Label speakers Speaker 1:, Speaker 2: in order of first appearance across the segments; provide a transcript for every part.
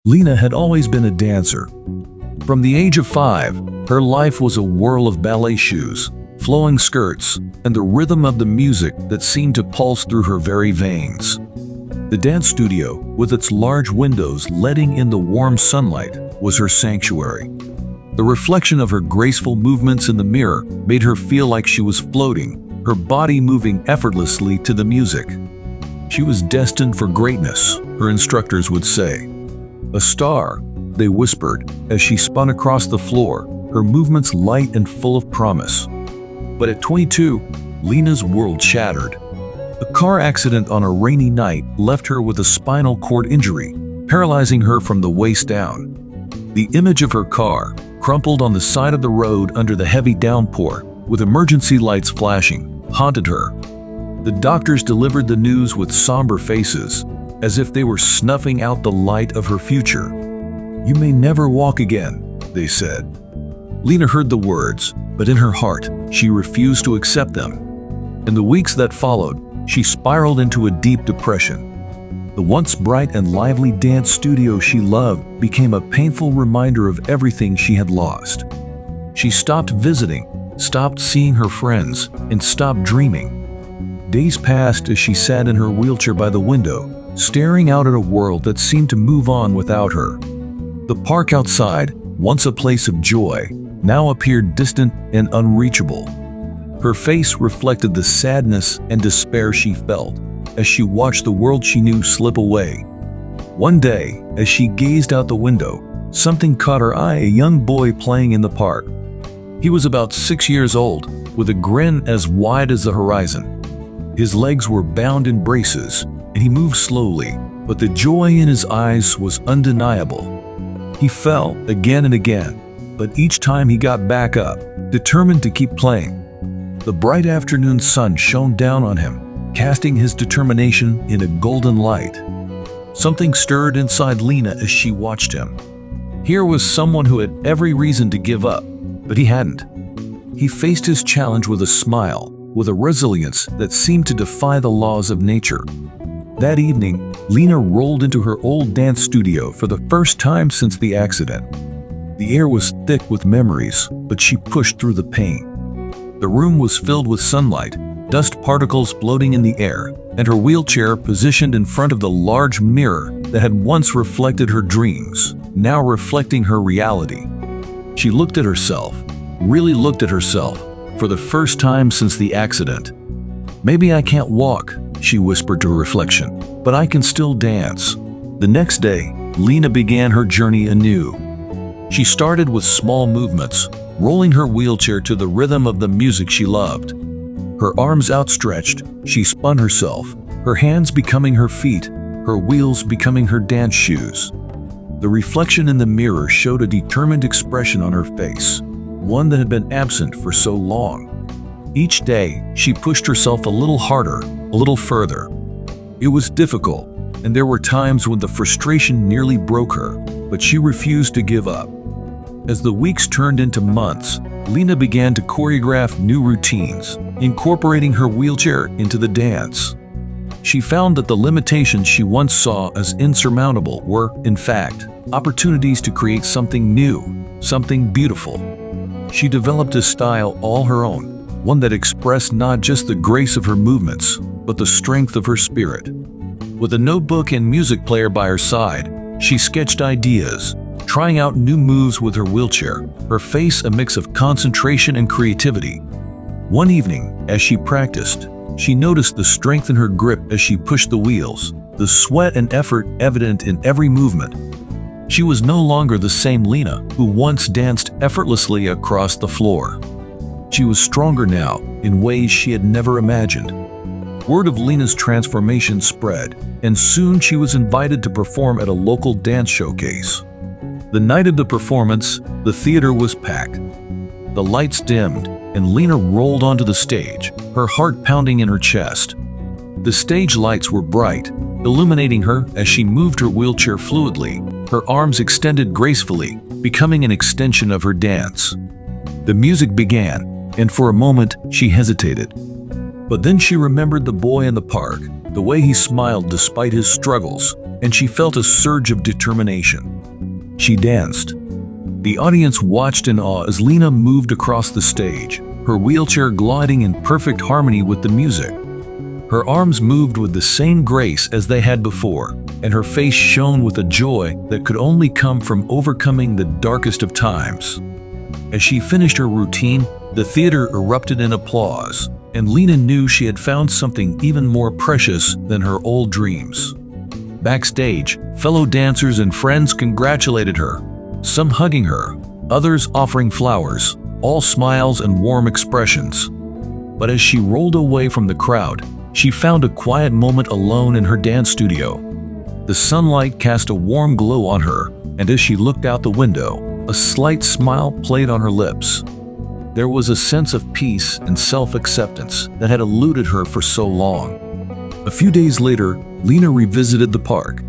Speaker 1: Lena had always been a dancer. From the age of 5, her life was a whirl of ballet shoes, flowing skirts, and the rhythm of the music that seemed to pulse through her very veins. The dance studio, with its large windows letting in the warm sunlight, was her sanctuary. The reflection of her graceful movements in the mirror made her feel like she was floating, her body moving effortlessly to the music. She was destined for greatness, her instructors would say. A star, they whispered, as she spun across the floor, her movements light and full of promise. But at 22, Lena's world shattered. A car accident on a rainy night left her with a spinal cord injury, paralyzing her from the waist down. The image of her car, crumpled on the side of the road under the heavy downpour, with emergency lights flashing, haunted her. The doctors delivered the news with somber faces, as if they were snuffing out the light of her future. "You may never walk again," they said. Lena heard the words, but in her heart, she refused to accept them. In the weeks that followed, she spiraled into a deep depression. The once bright and lively dance studio she loved became a painful reminder of everything she had lost. She stopped visiting, stopped seeing her friends, and stopped dreaming. Days passed as she sat in her wheelchair by the window, staring out at a world that seemed to move on without her. The park outside, once a place of joy, now appeared distant and unreachable. Her face reflected the sadness and despair she felt as she watched the world she knew slip away. One day, as she gazed out the window, something caught her eye: a young boy playing in the park. He was about 6 years old, with a grin as wide as the horizon. His legs were bound in braces, and he moved slowly, but the joy in his eyes was undeniable. He fell again and again, but each time he got back up, determined to keep playing. The bright afternoon sun shone down on him, casting his determination in a golden light. Something stirred inside Lena as she watched him. Here was someone who had every reason to give up, but he hadn't. He faced his challenge with a smile, with a resilience that seemed to defy the laws of nature. That evening, Lena rolled into her old dance studio for the first time since the accident. The air was thick with memories, but she pushed through the pain. The room was filled with sunlight, dust particles floating in the air, and her wheelchair positioned in front of the large mirror that had once reflected her dreams, now reflecting her reality. She looked at herself, really looked at herself, for the first time since the accident. "Maybe I can't walk," she whispered to reflection, "but I can still dance." The next day, Lena began her journey anew. She started with small movements, rolling her wheelchair to the rhythm of the music she loved. Her arms outstretched, she spun herself, her hands becoming her feet, her wheels becoming her dance shoes. The reflection in the mirror showed a determined expression on her face, one that had been absent for so long. Each day, she pushed herself a little harder, a little further. It was difficult, and there were times when the frustration nearly broke her, but she refused to give up. As the weeks turned into months, Lena began to choreograph new routines, incorporating her wheelchair into the dance. She found that the limitations she once saw as insurmountable were, in fact, opportunities to create something new, something beautiful. She developed a style all her own, one that expressed not just the grace of her movements, but the strength of her spirit. With a notebook and music player by her side, she sketched ideas, trying out new moves with her wheelchair, her face a mix of concentration and creativity. One evening, as she practiced, she noticed the strength in her grip as she pushed the wheels, the sweat and effort evident in every movement. She was no longer the same Lena who once danced effortlessly across the floor. She was stronger now in ways she had never imagined. Word of Lena's transformation spread, and soon she was invited to perform at a local dance showcase. The night of the performance, the theater was packed. The lights dimmed, and Lena rolled onto the stage, her heart pounding in her chest. The stage lights were bright, illuminating her as she moved her wheelchair fluidly, her arms extended gracefully, becoming an extension of her dance. The music began, and for a moment she hesitated. But then she remembered the boy in the park, the way he smiled despite his struggles, and she felt a surge of determination. She danced. The audience watched in awe as Lena moved across the stage, her wheelchair gliding in perfect harmony with the music. Her arms moved with the same grace as they had before, and her face shone with a joy that could only come from overcoming the darkest of times. As she finished her routine, the theater erupted in applause, and Lena knew she had found something even more precious than her old dreams. Backstage, fellow dancers and friends congratulated her, some hugging her, others offering flowers, all smiles and warm expressions. But as she rolled away from the crowd, she found a quiet moment alone in her dance studio. The sunlight cast a warm glow on her, and as she looked out the window, a slight smile played on her lips. There was a sense of peace and self-acceptance that had eluded her for so long. A few days later, Lena revisited the park.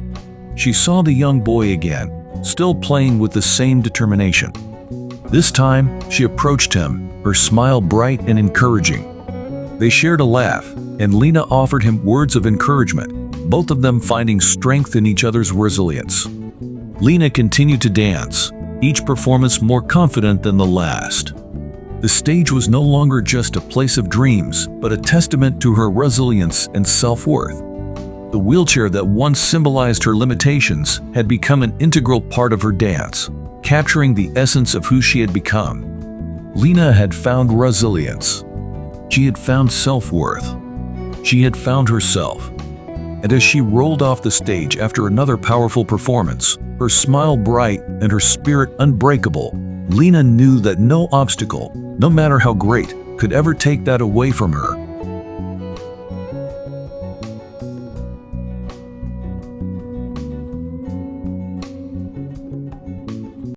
Speaker 1: She saw the young boy again, still playing with the same determination. This time, she approached him, her smile bright and encouraging. They shared a laugh, and Lena offered him words of encouragement, both of them finding strength in each other's resilience. Lena continued to dance, each performance more confident than the last. The stage was no longer just a place of dreams, but a testament to her resilience and self-worth. The wheelchair that once symbolized her limitations had become an integral part of her dance, capturing the essence of who she had become. Lena had found resilience. She had found self-worth. She had found herself. And as she rolled off the stage after another powerful performance, her smile bright and her spirit unbreakable, Lena knew that no obstacle, no matter how great, could ever take that away from her.